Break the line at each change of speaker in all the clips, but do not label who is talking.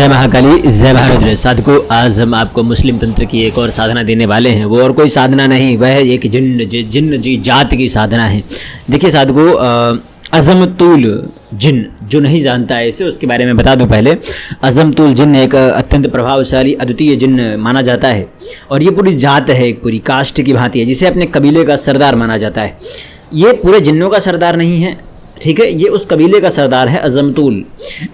जय महाकाली, जय भारत। साधकों, आज हम आपको मुस्लिम तंत्र की एक और साधना देने वाले हैं। वो और कोई साधना नहीं, वह एक जिन्न जी जात की साधना है। देखिए साधकों, अजमतुल जिन, जो नहीं जानता है इसे, उसके बारे में बता दूं पहले। अजमतुल जिन एक अत्यंत प्रभावशाली अद्वितीय जिन्न माना जाता है और ये पूरी जात है, एक पूरी कास्ट की भांति है, जिसे अपने कबीले का सरदार माना जाता है। ये पूरे जिन्नों का सरदार नहीं है, ठीक है, ये उस कबीले का सरदार है अजमतुल।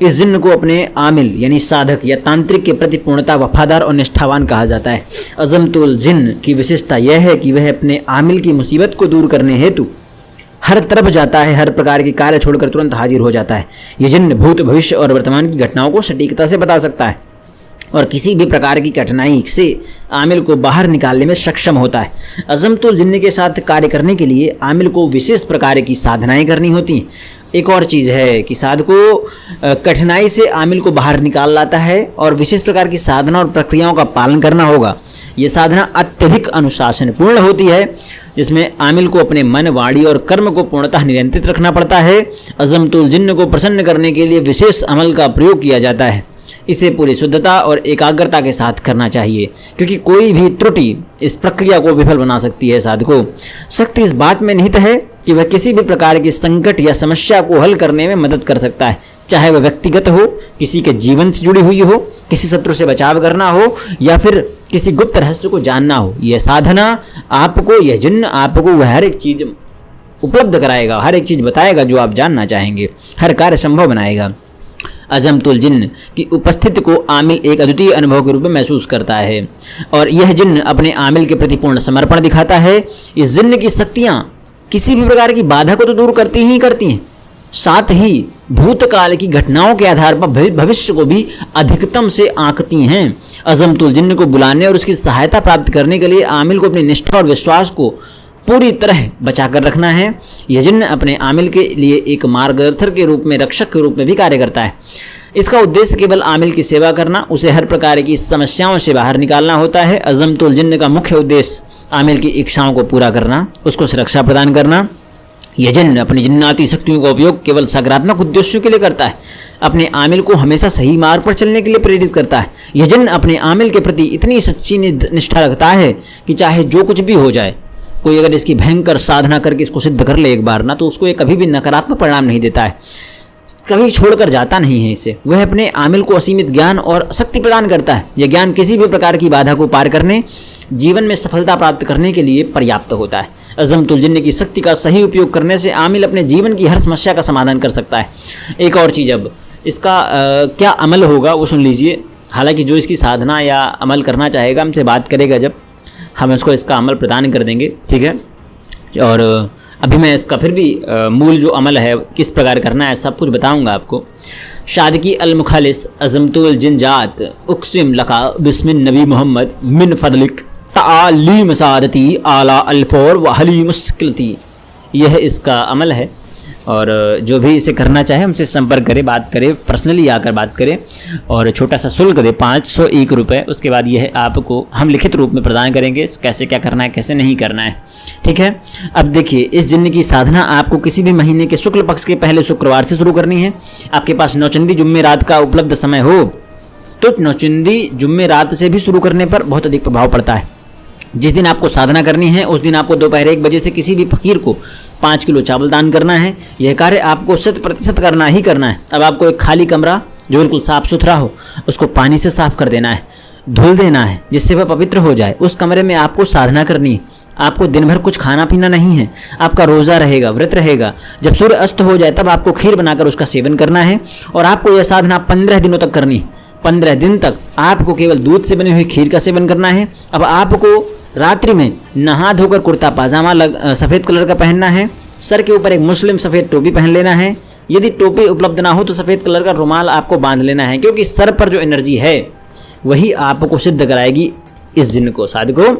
इस जिन्न को अपने आमिल यानी साधक या तांत्रिक के प्रति पूर्णतः वफादार और निष्ठावान कहा जाता है। अजमतुल जिन्न की विशेषता यह है कि वह अपने आमिल की मुसीबत को दूर करने हेतु हर तरफ जाता है, हर प्रकार के कार्य छोड़कर तुरंत हाजिर हो जाता है। यह जिन्न भूत, भविष्य और वर्तमान की घटनाओं को सटीकता से बता सकता है और किसी भी प्रकार की कठिनाई से आमिल को बाहर निकालने में सक्षम होता है। अजमतुल जिन्न के साथ कार्य करने के लिए आमिल को विशेष प्रकार की साधनाएं करनी होती हैं। एक और चीज़ है कि साधकों कठिनाई से आमिल को बाहर निकाल लाता है और विशेष प्रकार की साधना और प्रक्रियाओं का पालन करना होगा। ये साधना अत्यधिक अनुशासनपूर्ण होती है, जिसमें आमिल को अपने मन, वाणी और कर्म को पूर्णतः नियंत्रित रखना पड़ता है। अजमतुल जिन्न को प्रसन्न करने के लिए विशेष अमल का प्रयोग किया जाता है। इसे पूरी शुद्धता और एकाग्रता के साथ करना चाहिए, क्योंकि कोई भी त्रुटि इस प्रक्रिया को विफल बना सकती है। साधकों, शक्ति इस बात में निहित है कि वह किसी भी प्रकार के संकट या समस्या को हल करने में मदद कर सकता है, चाहे वह व्यक्तिगत हो, किसी के जीवन से जुड़ी हुई हो, किसी शत्रु से बचाव करना हो या फिर किसी गुप्त रहस्य को जानना हो। यह साधना आपको, यह जिन्न आपको वह हर एक चीज़ उपलब्ध कराएगा, हर एक चीज़ बताएगा जो आप जानना चाहेंगे, हर कार्य संभव बनाएगा। अजमतुल जिन्न की उपस्थिति को आमिल एक अद्वितीय अनुभव के रूप में महसूस करता है और यह जिन्न अपने आमिल के प्रति पूर्ण समर्पण दिखाता है। इस जिन्न की शक्तियाँ किसी भी प्रकार की बाधा को तो दूर करती ही करती हैं, साथ ही भूतकाल की घटनाओं के आधार पर भविष्य को भी अधिकतम से आंकती हैं। अजमतुल जिन्न को बुलाने और उसकी सहायता प्राप्त करने के लिए आमिल को अपनी निष्ठा और विश्वास को पूरी तरह बचाकर रखना है। यह जिन्न अपने आमिल के लिए एक मार्गदर्शक के रूप में, रक्षक के रूप में भी कार्य करता है। इसका उद्देश्य केवल आमिल की सेवा करना, उसे हर प्रकार की समस्याओं से बाहर निकालना होता है। अजमतुल जिन्न का मुख्य उद्देश्य आमिल की इच्छाओं को पूरा करना, उसको सुरक्षा प्रदान करना। यह जिन्न अपनी जिन्नाती शक्तियों का उपयोग केवल सकारात्मक उद्देश्यों के लिए करता है, अपने आमिल को हमेशा सही मार्ग पर चलने के लिए प्रेरित करता है। यह जिन्न अपने आमिल के प्रति इतनी सच्ची निष्ठा रखता है कि चाहे जो कुछ भी हो जाए, कोई अगर इसकी भयंकर साधना करके इसको सिद्ध कर ले एक बार ना, तो उसको ये कभी भी नकारात्मक परिणाम नहीं देता है, कभी छोड़कर जाता नहीं है इससे। वह अपने आमिल को असीमित ज्ञान और शक्ति प्रदान करता है। यह ज्ञान किसी भी प्रकार की बाधा को पार करने, जीवन में सफलता प्राप्त करने के लिए पर्याप्त होता है। अजमतुल जिन्न की शक्ति का सही उपयोग करने से आमिल अपने जीवन की हर समस्या का समाधान कर सकता है। एक और चीज़, अब इसका क्या अमल होगा वो सुन लीजिए। हालांकि जो इसकी साधना या अमल करना चाहेगा हमसे बात करेगा, जब हम इसको इसका अमल प्रदान कर देंगे, ठीक है। और अभी मैं इसका फिर भी मूल जो अमल है, किस प्रकार करना है, सब कुछ बताऊंगा आपको। शादकी अल मुखालिस अजमतुल जिन जात उक्सिम लका बिस्मिन नबी मोहम्मद मिन फदलिक तालीम सादती आला अल्फोर व हली मुश्किलती, यह इसका अमल है। और जो भी इसे करना चाहे हमसे संपर्क करे, बात करे, पर्सनली आकर बात करें और छोटा सा शुल्क दे 501 रुपये। उसके बाद यह आपको हम लिखित रूप में प्रदान करेंगे, कैसे क्या करना है, कैसे नहीं करना है, ठीक है। अब देखिए, इस जिन्न की साधना आपको किसी भी महीने के शुक्ल पक्ष के पहले शुक्रवार से शुरू करनी है। आपके पास नौचंदी जुम्मे रात का उपलब्ध समय हो तो नौचंदी जुम्मे रात से भी शुरू करने पर बहुत अधिक प्रभाव पड़ता है। जिस दिन आपको साधना करनी है उस दिन आपको दोपहर 1 बजे से किसी भी फकीर को 5 किलो चावल दान करना है। यह कार्य आपको 100% करना ही करना है। अब आपको एक खाली कमरा जो बिल्कुल साफ़ सुथरा हो, उसको पानी से साफ़ कर देना है, धुल देना है, जिससे वह पवित्र हो जाए। उस कमरे में आपको साधना करनी है। आपको दिन भर कुछ खाना पीना नहीं है, आपका रोज़ा रहेगा, व्रत रहेगा। जब सूर्य अस्त हो जाए तब आपको खीर बनाकर उसका सेवन करना है और आपको यह साधना 15 दिनों तक करनी है। 15 दिन तक आपको केवल दूध से बनी हुई खीर का सेवन करना है। अब आपको रात्रि में नहा धोकर कुर्ता पाजामा सफ़ेद कलर का पहनना है। सर के ऊपर एक मुस्लिम सफ़ेद टोपी पहन लेना है। यदि टोपी उपलब्ध ना हो तो सफ़ेद कलर का रुमाल आपको बांध लेना है, क्योंकि सर पर जो एनर्जी है वही आपको सिद्ध कराएगी इस जिन्न को, साधकों।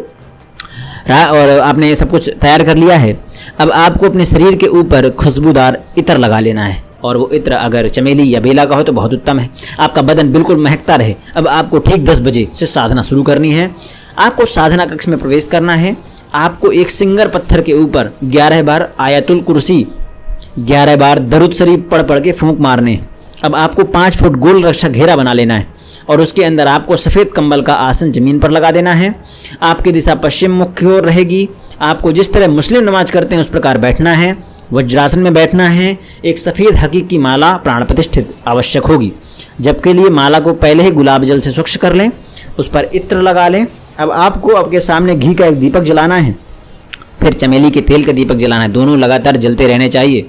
और आपने ये सब कुछ तैयार कर लिया है। अब आपको अपने शरीर के ऊपर खुशबूदार इत्र लगा लेना है और वो इत्र अगर चमेली या बेला का हो तो बहुत उत्तम है। आपका बदन बिल्कुल महकता रहे। अब आपको ठीक 10 बजे से साधना शुरू करनी है। आपको साधना कक्ष में प्रवेश करना है। आपको एक सिंगर पत्थर के ऊपर 11 बार आयतुल कुर्सी, 11 बार दरूद शरीफ पढ़ पढ़ के फूंक मारने। अब आपको 5 फुट गोल रक्षा घेरा बना लेना है और उसके अंदर आपको सफ़ेद कंबल का आसन ज़मीन पर लगा देना है। आपकी दिशा पश्चिम मुख की ओर रहेगी। आपको जिस तरह मुस्लिम नमाज करते हैं उस प्रकार बैठना है, वज्रासन में बैठना है। एक सफ़ेद हकीक की माला प्राण प्रतिष्ठित आवश्यक होगी। जबके लिए माला को पहले ही गुलाब जल से स्वच्छ कर लें, उस पर इत्र लगा लें। अब आपको आपके सामने घी का एक दीपक जलाना है, फिर चमेली के तेल का दीपक जलाना है। दोनों लगातार जलते रहने चाहिए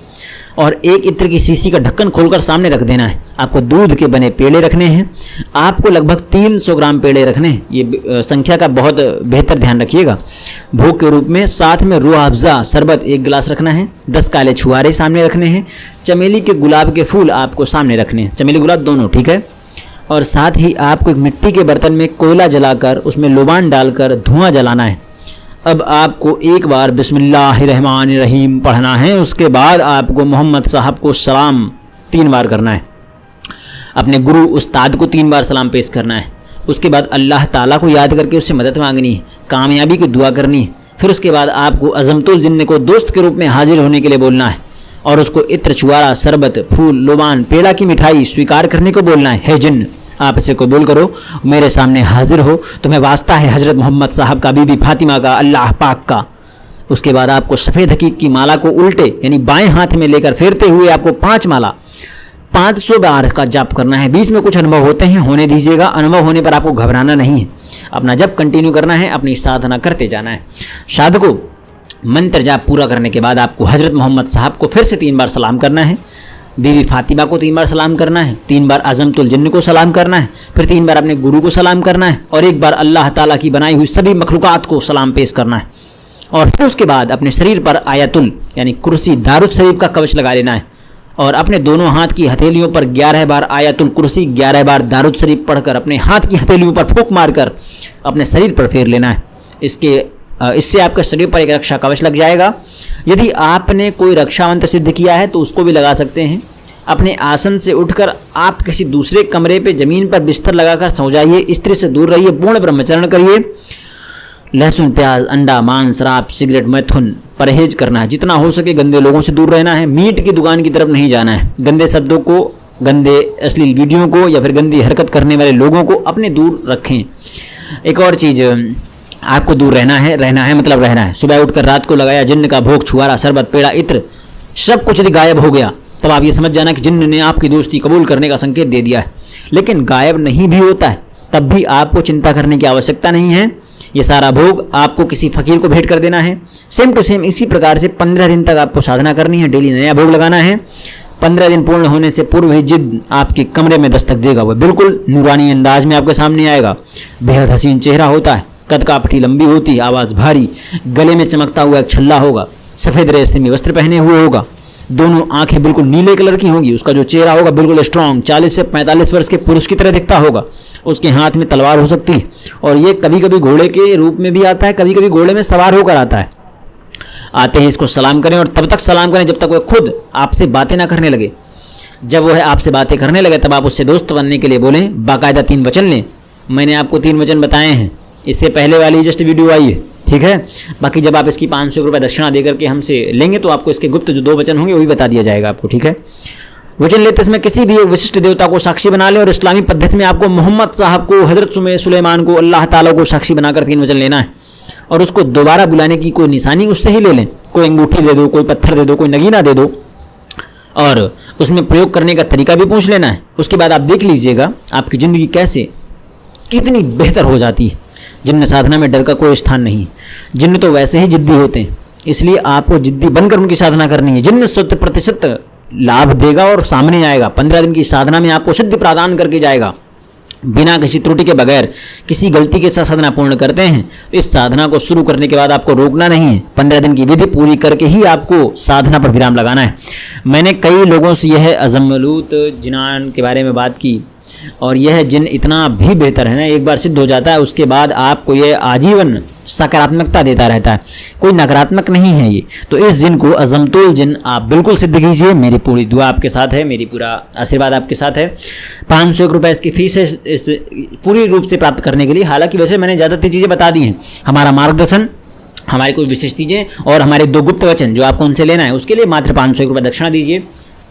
और एक इत्र की शीशी का ढक्कन खोलकर सामने रख देना है। आपको दूध के बने पेड़े रखने हैं। आपको लगभग 300 ग्राम पेड़े रखने हैं। ये संख्या का बहुत बेहतर ध्यान रखिएगा। भोग के रूप में साथ में रूह अफ़ज़ा शरबत 1 गिलास रखना है। 10 काले छुआरे सामने रखने हैं। चमेली के गुलाब के फूल आपको सामने रखने हैं, चमेली गुलाब दोनों, ठीक है। और साथ ही आपको एक मिट्टी के बर्तन में कोयला जलाकर उसमें लोबान डालकर धुआं जलाना है। अब आपको एक बार बिस्मिल्लाहिर्रहमानिर्रहीम पढ़ना है। उसके बाद आपको मोहम्मद साहब को सलाम 3 बार करना है। अपने गुरु उस्ताद को 3 बार सलाम पेश करना है। उसके बाद अल्लाह ताला को याद करके उससे मदद मांगनी है, कामयाबी की दुआ करनी है। फिर उसके बाद आपको अज़मतुल जिन्न को दोस्त के रूप में हाजिर होने के लिए बोलना है और उसको इत्र, चुआरा, शरबत, फूल, लोबान, पेड़ा की मिठाई स्वीकार करने को बोलना है जिन्न, आप इसे कबूल करो, मेरे सामने हाजिर हो, तुम्हें वास्ता है हज़रत मोहम्मद साहब का, बीबी फातिमा का, अल्लाह पाक का। उसके बाद आपको सफ़ेद हकीक की माला को उल्टे यानी बाएं हाथ में लेकर फेरते हुए आपको 5 माला 500 बार का जाप करना है। बीच में कुछ अनुभव होते हैं, होने दीजिएगा। अनुभव होने पर आपको घबराना नहीं है, अपना जप कंटिन्यू करना है, अपनी साधना करते जाना है। साधकों, मंत्र जाप पूरा करने के बाद आपको हज़रत मोहम्मद साहब को फिर से 3 बार सलाम करना है। बीवी फातिमा को 3 बार सलाम करना है। 3 बार अज़मतुल जिन्न को सलाम करना है। फिर 3 बार अपने गुरु को सलाम करना है और 1 बार अल्लाह ताला की बनाई हुई सभी मखलूक़ात को सलाम पेश करना है। और फिर उसके बाद अपने शरीर पर आयतुल यानी कुर्सी दारुद शरीफ का कवच लगा लेना है और अपने दोनों हाथ की हथेलियों पर 11 बार आयतुल कुर्सी, 11 बार दारुद शरीफ पढ़कर अपने हाथ की हथेलियों पर फूंक मारकर अपने शरीर पर फेर लेना है। इससे आपके शरीर पर एक रक्षा कवच लग जाएगा। यदि आपने कोई रक्षा मंत्र सिद्ध किया है तो उसको भी लगा सकते हैं। अपने आसन से उठकर आप किसी दूसरे कमरे पे ज़मीन पर बिस्तर लगाकर सो जाइए। स्त्री से दूर रहिए, पूर्ण ब्रह्मचर्य करिए। लहसुन, प्याज, अंडा, मांस, शराब, सिगरेट, मैथुन परहेज करना है। जितना हो सके गंदे लोगों से दूर रहना है। मीट की दुकान की तरफ नहीं जाना है। गंदे शब्दों को, गंदे अश्लील वीडियो को या फिर गंदी हरकत करने वाले लोगों को अपने दूर रखें। एक और चीज़, आपको दूर रहना है मतलब रहना है। सुबह उठकर रात को लगाया जिन्न का भोग, छुआरा, शरबत, पेड़ा, इत्र सब कुछ यदि गायब हो गया तब आप ये समझ जाना कि जिन्न ने आपकी दोस्ती कबूल करने का संकेत दे दिया है। लेकिन गायब नहीं भी होता है तब भी आपको चिंता करने की आवश्यकता नहीं है। ये सारा भोग आपको किसी फ़कीर को भेंट कर देना है। सेम टू सेम इसी प्रकार से 15 दिन तक आपको साधना करनी है। डेली नया भोग लगाना है। 15 दिन पूर्ण होने से पूर्व ही जिन्न आपके कमरे में दस्तक देगा। वह बिल्कुल नूरानी अंदाज में आपके सामने आएगा। बेहद हसीन चेहरा होता है, कद काठी लंबी होती, आवाज़ भारी, गले में चमकता हुआ एक छल्ला होगा, सफ़ेद रेशमी वस्त्र पहने हुए होगा, दोनों आंखें बिल्कुल नीले कलर की होंगी। उसका जो चेहरा होगा बिल्कुल स्ट्रॉन्ग, 40 से 45 वर्ष के पुरुष की तरह दिखता होगा। उसके हाथ में तलवार हो सकती है और ये कभी कभी घोड़े के रूप में भी आता है, कभी कभी घोड़े में सवार होकर आता है। आते ही इसको सलाम करें और तब तक सलाम करें जब तक वह खुद आपसे बातें ना करने लगे। जब वह आपसे बातें करने लगे तब आप उससे दोस्त बनने के लिए बोलें। बाकायदा 3 वचन लें। मैंने आपको 3 वचन बताए हैं, इससे पहले वाली जस्ट वीडियो आई है, ठीक है। बाकी जब आप इसकी 500 रुपये दक्षिणा देकर के हमसे लेंगे तो आपको इसके गुप्त जो 2 वचन होंगे वो भी बता दिया जाएगा आपको, ठीक है। वचन लेते समय किसी भी विशिष्ट देवता को साक्षी बना लें और इस्लामी पद्धति में आपको मोहम्मद साहब को, हज़रत सुलेमान को, अल्लाह ताला को साक्षी बनाकर 3 वचन लेना है और उसको दोबारा बुलाने की कोई निशानी उससे ही ले लें। कोई अंगूठी दे दो, कोई पत्थर दे दो, कोई नगीना दे दो और उसमें प्रयोग करने का तरीका भी पूछ लेना है। उसके बाद आप देख लीजिएगा आपकी ज़िंदगी कैसे कितनी बेहतर हो जाती है। जिन्न साधना में डर का कोई स्थान नहीं। जिन्न तो वैसे ही जिद्दी होते हैं, इसलिए आपको जिद्दी बनकर उनकी साधना करनी है। जिन्न 100% लाभ देगा और सामने आएगा। 15 दिन की साधना में आपको सिद्धि प्रदान करके जाएगा। बिना किसी त्रुटि के बगैर किसी गलती के साथ साधना पूर्ण करते हैं तो इस साधना को शुरू करने के बाद आपको रोकना नहीं है। 15 दिन की विधि पूरी करके ही आपको साधना पर विराम लगाना है। मैंने कई लोगों से यह अज़मलूत जिनान के बारे में बात की और यह जिन इतना भी बेहतर है ना, एक बार सिद्ध हो जाता है उसके बाद आपको यह आजीवन सकारात्मकता देता रहता है, कोई नकारात्मक नहीं है ये। तो इस जिन को अज़मतुल जिन आप बिल्कुल सिद्ध कीजिए। मेरी पूरी दुआ आपके साथ है, मेरी पूरा आशीर्वाद आपके साथ है। 501 रुपये इसकी फ़ीस है इस पूरी रूप से प्राप्त करने के लिए। हालांकि वैसे मैंने ज़्यादातर चीज़ें बता दी हैं। हमारा मार्गदर्शन, हमारी कोई विशेष चीज़ें और हमारे 2 गुप्त वचन जो आपको उनसे लेना है उसके लिए मात्र 501 रुपये दक्षिणा दीजिए।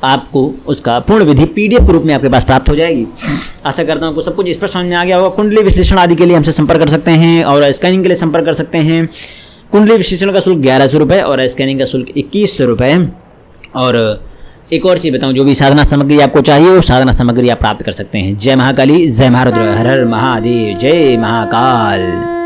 आपको उसका पूर्ण विधि PDF के रूप में आपके पास प्राप्त हो जाएगी। आशा करता हूँ आपको सब कुछ स्पष्ट समझ में आ गया होगा। कुंडली विश्लेषण आदि के लिए हमसे संपर्क कर सकते हैं और स्कैनिंग के लिए संपर्क कर सकते हैं। कुंडली विश्लेषण का शुल्क 1100 रुपये और स्कैनिंग का शुल्क 2100 रुपये। और एक और चीज़ बताऊँ, जो भी साधना सामग्री आपको चाहिए वो साधना सामग्री आप प्राप्त कर सकते हैं। जय महाकाली, जय महारुद्र, हर हर महादेव, जय महाकाल।